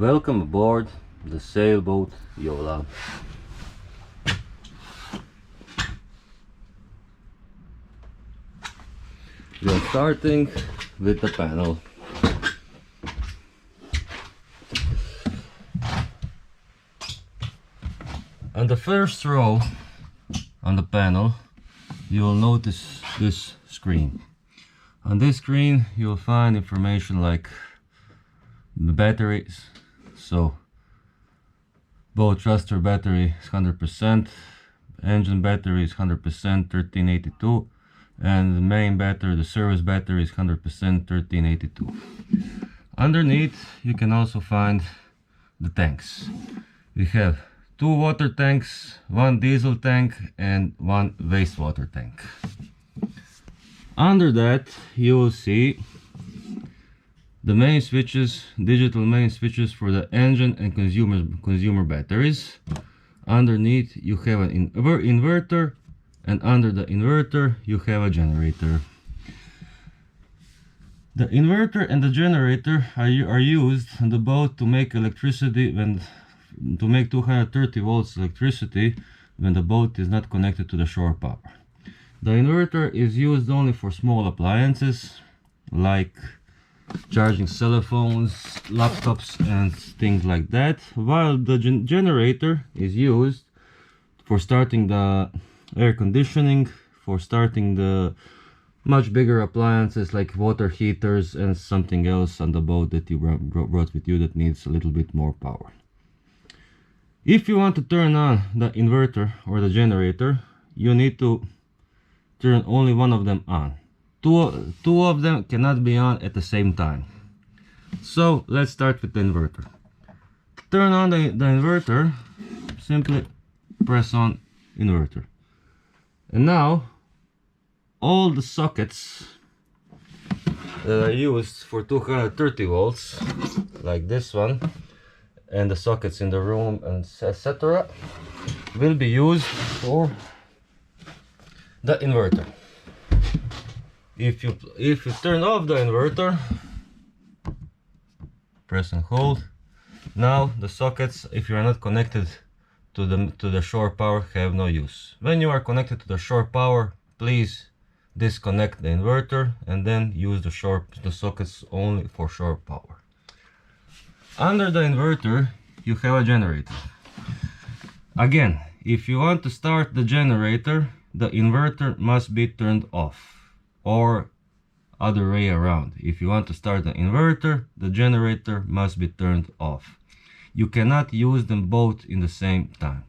Welcome aboard the sailboat Jola. We are starting with the panel. On the first row on the panel, you will notice this screen. On this screen you will find information like the batteries. So boat thruster battery is 100%, engine battery is 100% 1382, and the main battery, the service battery, is 100% 1382. Underneath you can also find the tanks. We have 2 water tanks, 1 diesel tank and 1 wastewater tank. Under that you will see the main switches, digital main switches for the engine and consumer batteries. Underneath you have an inverter, and under the inverter you have a generator. The inverter and the generator are used on the boat to make electricity to make 230 volts electricity when the boat is not connected to the shore power. The inverter is used only for small appliances like charging cell phones, laptops and things like that, while the generator is used for starting the air conditioning, for starting the much bigger appliances like water heaters and something else on the boat that you brought with you that needs a little bit more power. If you want to turn on the inverter or the generator, you need to turn only one of them on. Two of them cannot be on at the same time. So let's start with the inverter. Turn on the inverter, simply press on inverter. And now all the sockets that are used for 230 volts, like this one, and the sockets in the room and etc., will be used for the inverter. If you turn off the inverter, press and hold. Now the sockets, if you are not connected to the shore power, have no use. When you are connected to the shore power, please disconnect the inverter and then use the sockets only for shore power. Under the inverter you have a generator. Again, if you want to start the generator, the inverter must be turned off, or other way around. If you want to start the inverter, the generator must be turned off. You cannot use them both in the same time.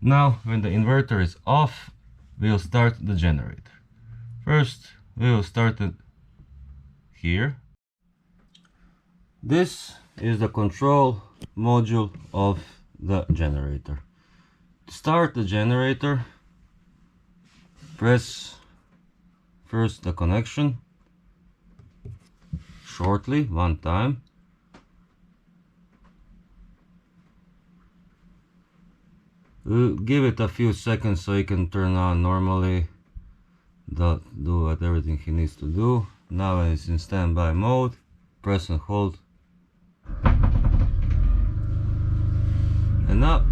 Now when the inverter is off, we'll start the generator. First we will start it here. This is the control module of the generator. To start the generator, press first the connection shortly, one time. We'll give it a few seconds so he can turn on normally, do everything he needs to do. Now when it's in standby mode, press and hold. And now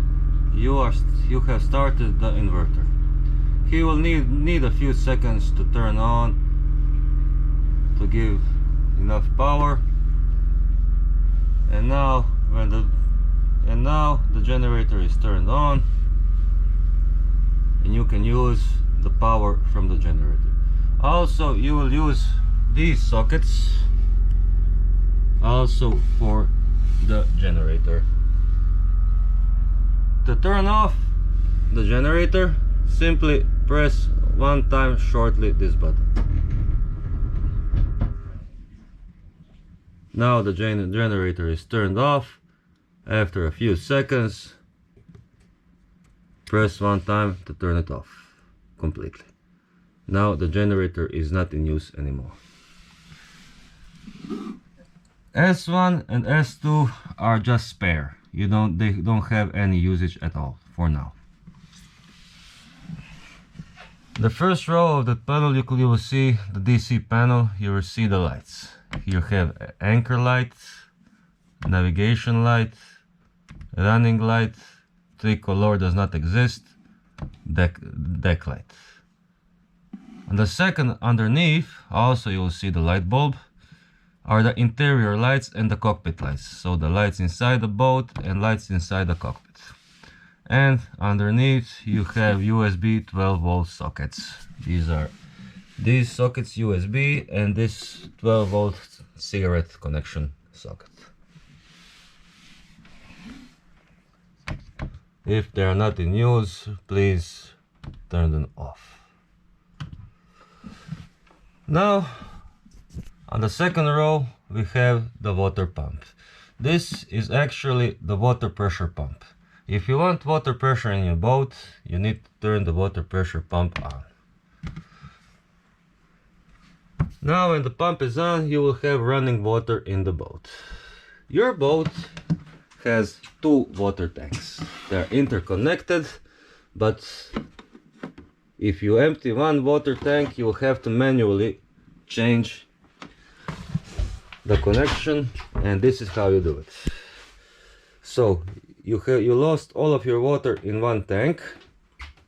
you have started the inverter. He will need a few seconds to turn on, to give enough power. And now the generator is turned on, and you can use the power from the generator. Also, you will use these sockets also for the generator. To turn off the generator, simply press one time shortly this button. Now the generator is turned off. After a few seconds, press one time to turn it off completely. Now the generator is not in use anymore. S1 and S2 are just spare. They don't have any usage at all for now. The first row of the panel, you will see the DC panel. You will see the lights. You have anchor lights, navigation light, running light, tricolor does not exist, deck light. On the second underneath, also you'll see the light bulb, are the interior lights and the cockpit lights. So the lights inside the boat and lights inside the cockpit. And underneath you have USB 12 volt sockets. These sockets USB and this 12 volt cigarette connection socket. If they are not in use, please turn them off. Now, on the second row, we have the water pump. This is actually the water pressure pump. If you want water pressure in your boat, you need to turn the water pressure pump on. Now, when the pump is on, you will have running water in the boat. Your boat has two water tanks. They are interconnected, but if you empty one water tank, you will have to manually change the connection, and this is how you do it. So you lost all of your water in one tank,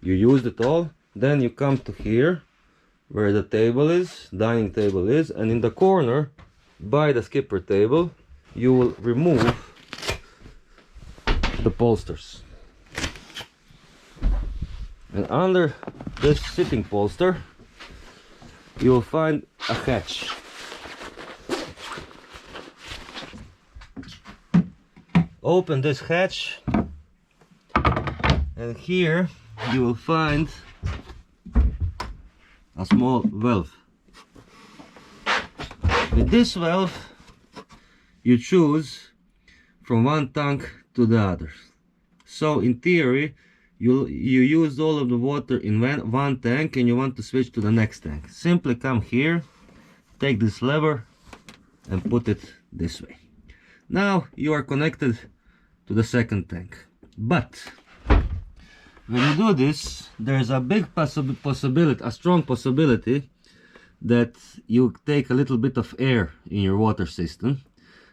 you used it all, then you come to here where the table is, dining table is, and in the corner by the skipper table you will remove the bolsters. And under this sitting bolster you will find a hatch. Open this hatch and here you will find a small valve. With this valve you choose from one tank to the other. So in theory you used all of the water in one tank and you want to switch to the next tank. Simply come here, take this lever and put it this way. Now you are connected to the second tank. But when you do this, there is a big possibility, a strong possibility that you take a little bit of air in your water system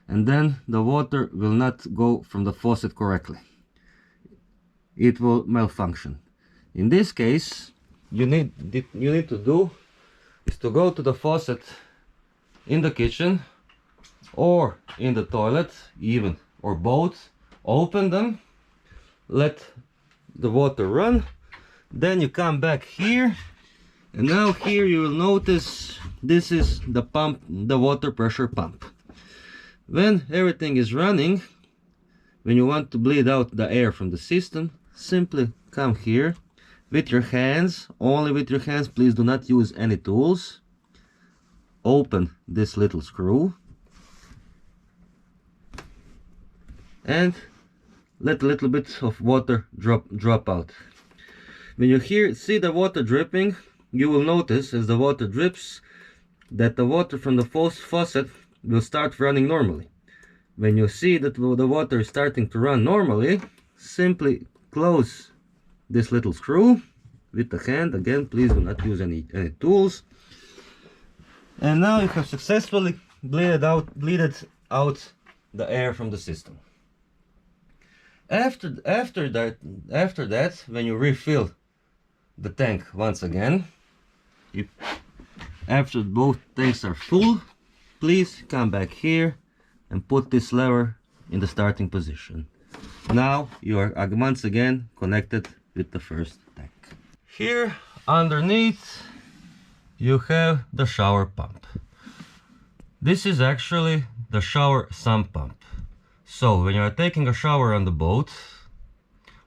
and then the water will not go from the faucet correctly. It will malfunction. In this case, you need to do is to go to the faucet in the kitchen or in the toilet, even, or both, open them, let the water run, then you come back here, and now here you will notice this is the pump, the water pressure pump. When everything is running, when you want to bleed out the air from the system, simply come here with your hands, only with your hands, please do not use any tools. Open this little screw and let a little bit of water drop out. When you see the water dripping, you will notice as the water drips that the water from the faucet will start running normally. When you see that the water is starting to run normally, simply close this little screw with the hand. Again, please do not use any tools. And now you have successfully bleeded out the air from the system. After that, when you refill the tank once again, after both tanks are full, please come back here and put this lever in the starting position. Now you are once again connected with the first tank. Here underneath you have the shower pump. This is actually the shower sump pump. So when you are taking a shower on the boat,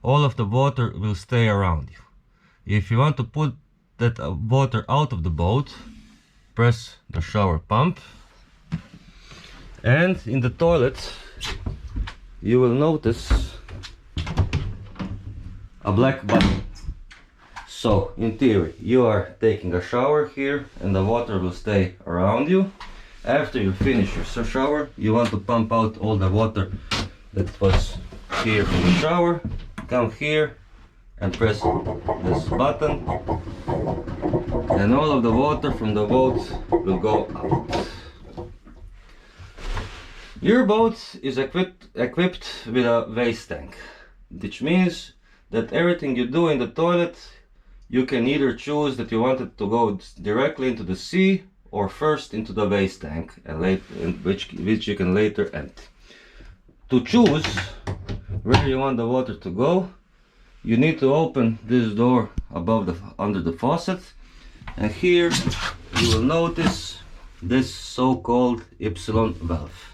all of the water will stay around you. If you want to put that water out of the boat, press the shower pump, and in the toilet you will notice a black button. So in theory you are taking a shower here and the water will stay around you. After you finish your shower, you want to pump out all the water that was here from the shower. Come here and press this button and all of the water from the boat will go out. Your boat is equipped with a waste tank, which means that everything you do in the toilet, you can either choose that you want it to go directly into the sea or first into the waste tank, and which you can later empty. To choose where you want the water to go, you need to open this door under the faucet, and here you will notice this so-called Epsilon valve.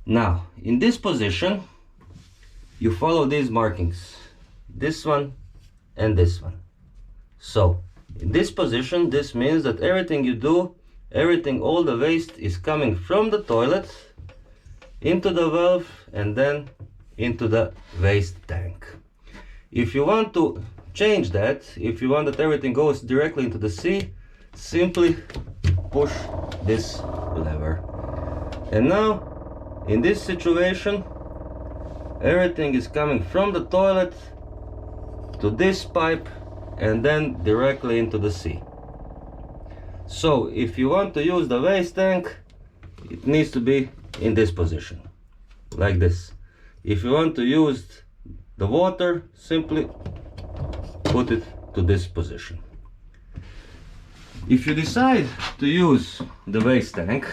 Now, in this position, you follow these markings, this one and this one. So, in this position, this means that everything you do, all the waste is coming from the toilet into the valve and then into the waste tank. If you want to change that, if you want that everything goes directly into the sea, simply push this lever. And now, in this situation, everything is coming from the toilet to this pipe and then directly into the sea. So if you want to use the waste tank, it needs to be in this position, like this. If you want to use the water, simply put it to this position. If you decide to use the waste tank,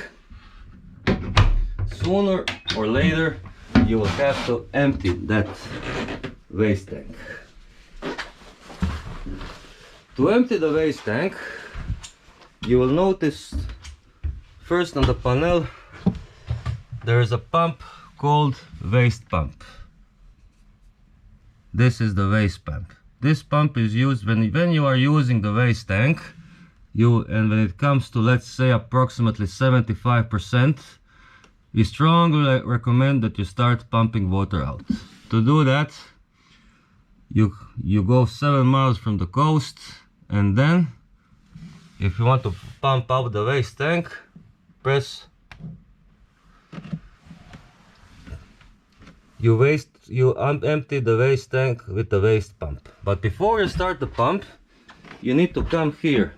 sooner or later you will have to empty that waste tank. To empty the waste tank, you will notice first on the panel there is a pump called waste pump. This is the waste pump. This pump is used when you are using the waste tank, and when it comes to, let's say, approximately 75%, we strongly recommend that you start pumping water out. To do that, you go 7 miles from the coast, and then if you want to pump out the waste tank, you empty the waste tank with the waste pump. But before you start the pump, you need to come here.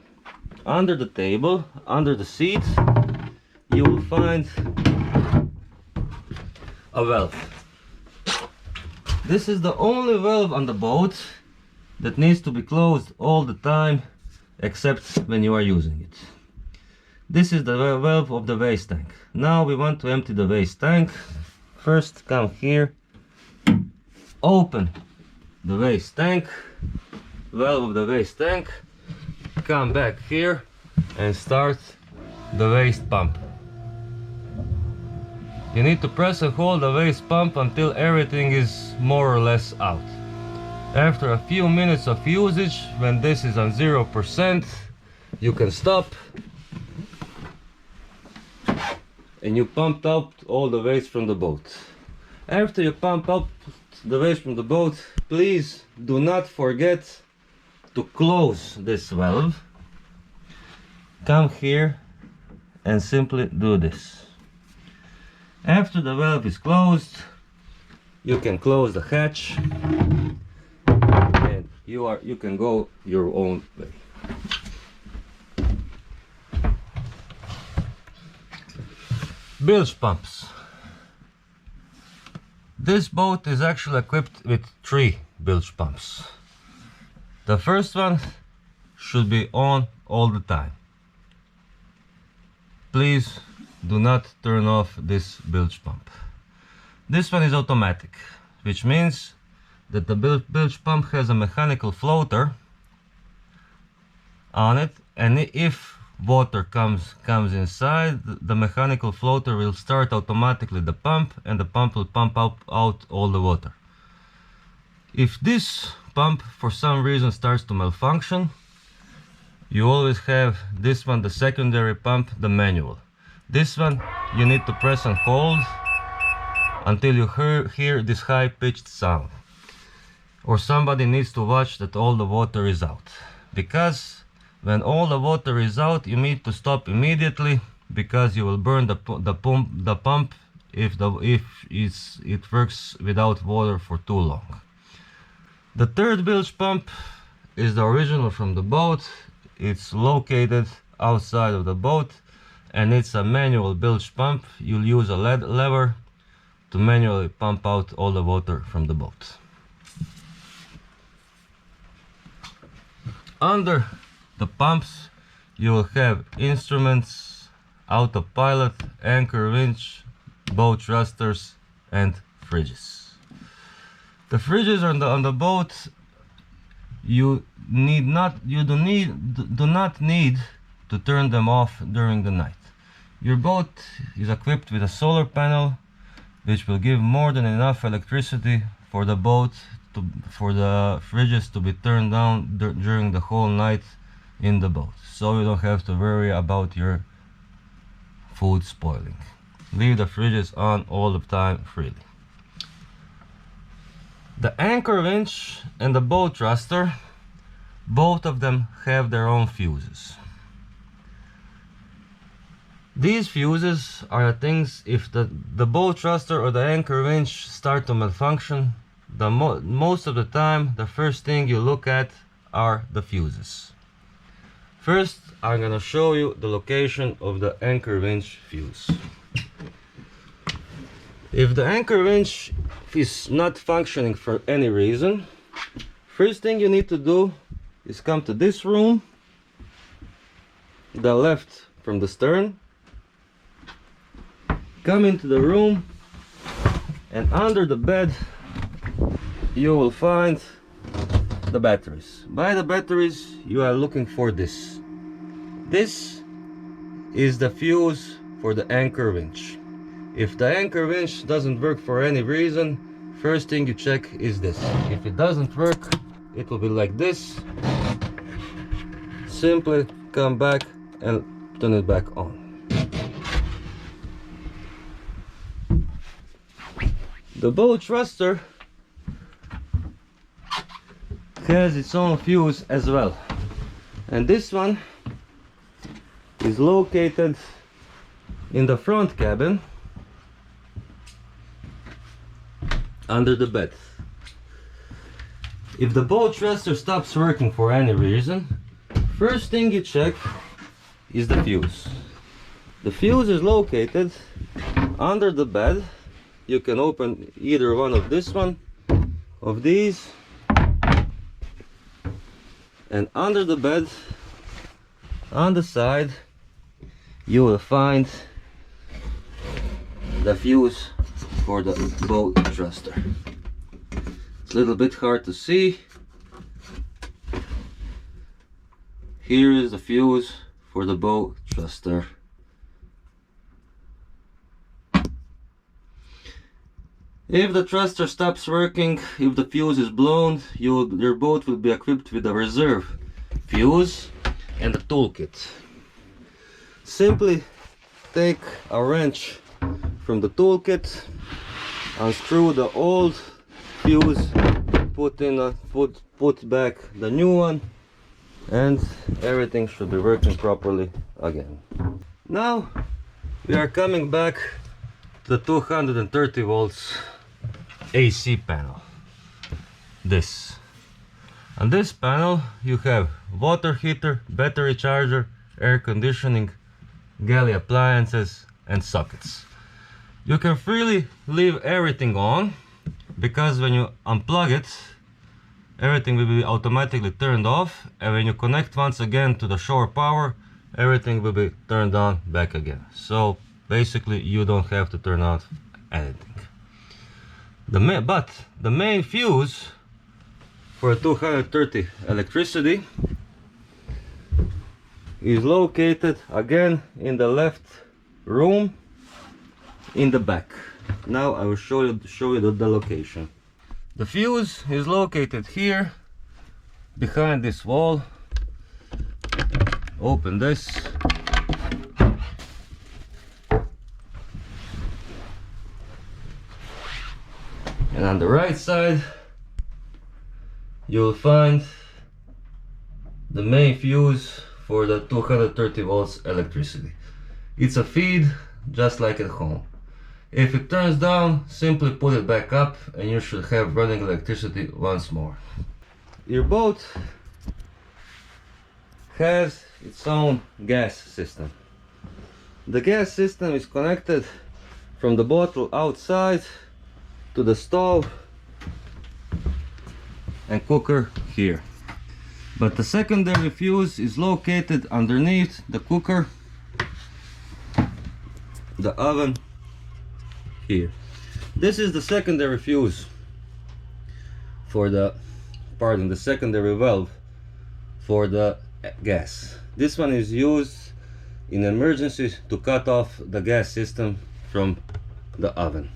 Under the table, under the seat, you will find a valve. This is the only valve on the boat that needs to be closed all the time, except when you are using it. This is the valve of the waste tank. Now we want to empty the waste tank. First, come here, open the waste tank, valve of the waste tank, come back here and start the waste pump. You need to press and hold the waste pump until everything is more or less out. After a few minutes of usage, when this is on 0%, you can stop and you pumped out all the waste from the boat. After you pump out the waste from the boat, please do not forget to close this valve. Come here and simply do this. After the valve is closed, you can close the hatch and you can go your own way. Bilge pumps. This boat is actually equipped with 3 bilge pumps. The first one should be on all the time. Please do not turn off this bilge pump. This one is automatic, which means that the bilge pump has a mechanical floater on it, and if water comes inside, the mechanical floater will start automatically the pump, and the pump will pump out all the water. If this pump for some reason starts to malfunction, you always have this one, the secondary pump, the manual. This one you need to press and hold until you hear this high-pitched sound, or somebody needs to watch that all the water is out, because when all the water is out, you need to stop immediately, because you will burn the pump if it works without water for too long. The third bilge pump is the original from the boat. It's located outside of the boat, and it's a manual bilge pump. You'll use a lever to manually pump out all the water from the boat. Under the pumps you will have instruments, autopilot, anchor winch, boat thrusters and fridges. The fridges on the boat you do not need to turn them off during the night. Your boat is equipped with a solar panel which will give more than enough electricity for the fridges to be turned down during the whole night in the boat, so you don't have to worry about your food spoiling. Leave the fridges on all the time freely. The anchor winch and the boat thruster, both of them have their own fuses. These fuses are things, if the boat thruster or the anchor winch start to malfunction, most of the time the first thing you look at are the fuses. First, I'm gonna show you the location of the anchor winch fuse. If the anchor winch is not functioning for any reason, first thing you need to do is come to this room, the left from the stern, come into the room, and under the bed you will find the batteries. By the batteries you are looking for this. This is the fuse for the anchor winch. If the anchor winch doesn't work for any reason, first thing you check is this. If it doesn't work, it will be like this. Simply come back and turn it back on. The boat thruster has its own fuse as well, and this one is located in the front cabin under the bed. If the boat thruster stops working for any reason, first thing you check is the fuse. The fuse is located under the bed. You can open either one of these, and under the bed on the side you will find the fuse for the boat thruster. It's a little bit hard to see. Here is the fuse for the boat thruster. If the thruster stops working, if the fuse is blown, your boat will be equipped with a reserve fuse and a toolkit. Simply take a wrench from the toolkit, unscrew the old fuse, put back the new one, and everything should be working properly again. Now we are coming back to the 230 volts AC panel. On this panel you have water heater, battery charger, air conditioning, galley appliances and sockets. You can freely leave everything on, because when you unplug it, everything will be automatically turned off, and when you connect once again to the shore power, everything will be turned on back again. So basically you don't have to turn off anything. But the main fuse for 230 electricity is located again in the left room in the back. Now I will show you the location. The fuse is located here behind this wall. Open this. And on the right side you'll find the main fuse for the 230 volts electricity. It's a feed just like at home. If it turns down, simply put it back up and you should have running electricity once more. Your boat has its own gas system. The gas system is connected from the bottle outside to the stove and cooker here. But the secondary fuse is located underneath the cooker, the oven here. This is the secondary fuse for the, the secondary valve for the gas. This one is used in emergencies to cut off the gas system from the oven.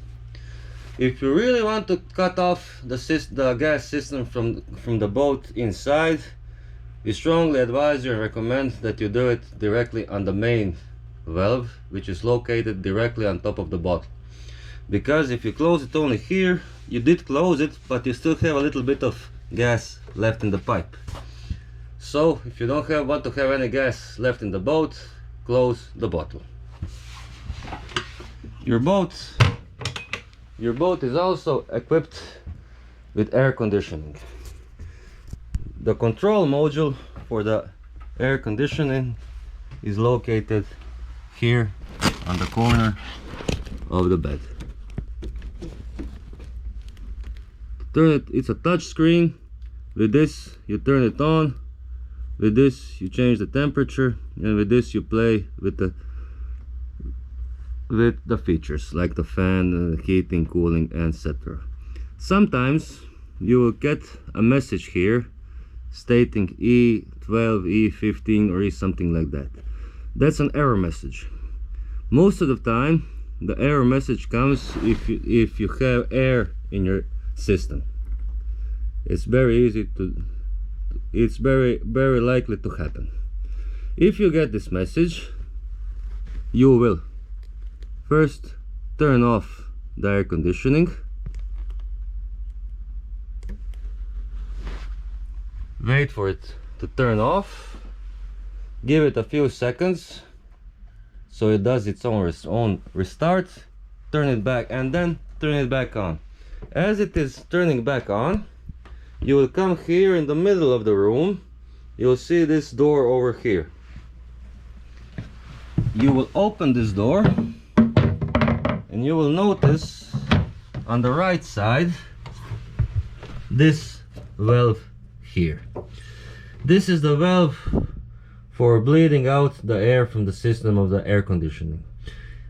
If you really want to cut off the gas system from the boat inside, we strongly advise you and recommend that you do it directly on the main valve, which is located directly on top of the bottle. Because if you close it only here, you did close it, but you still have a little bit of gas left in the pipe. So if you don't want to have any gas left in the boat, close the bottle. Your boat is also equipped with air conditioning. The control module for the air conditioning is located here on the corner of the bed. Turn it, it's a touch screen. With this you turn it on, with this you change the temperature, and with this you play with the features like the fan, heating, cooling, etc. Sometimes you will get a message here stating E12, E15 or E something like that. That's an error message. Most of the time the error message comes if you have air in your system. It's very likely to happen. If you get this message, you will first turn off the air conditioning, wait for it to turn off, give it a few seconds so it does its own restart, turn it back, and then turn it back on. As it is turning back on, you will come here in the middle of the room. You'll see this door over here. You will open this door and you will notice on the right side this valve here. This is the valve for bleeding out the air from the system of the air conditioning.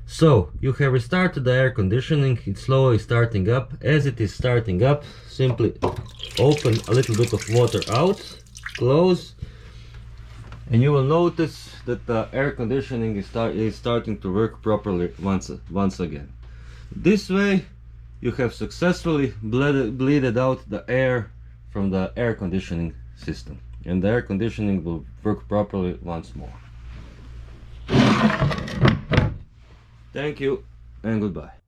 So you have restarted the air conditioning, it's slowly starting up. As it is starting up, simply open a little bit of water out, close, and you will notice that the air conditioning is starting to work properly once again. This way you have successfully bleeded out the air from the air conditioning system, and the air conditioning will work properly once more. Thank you and goodbye.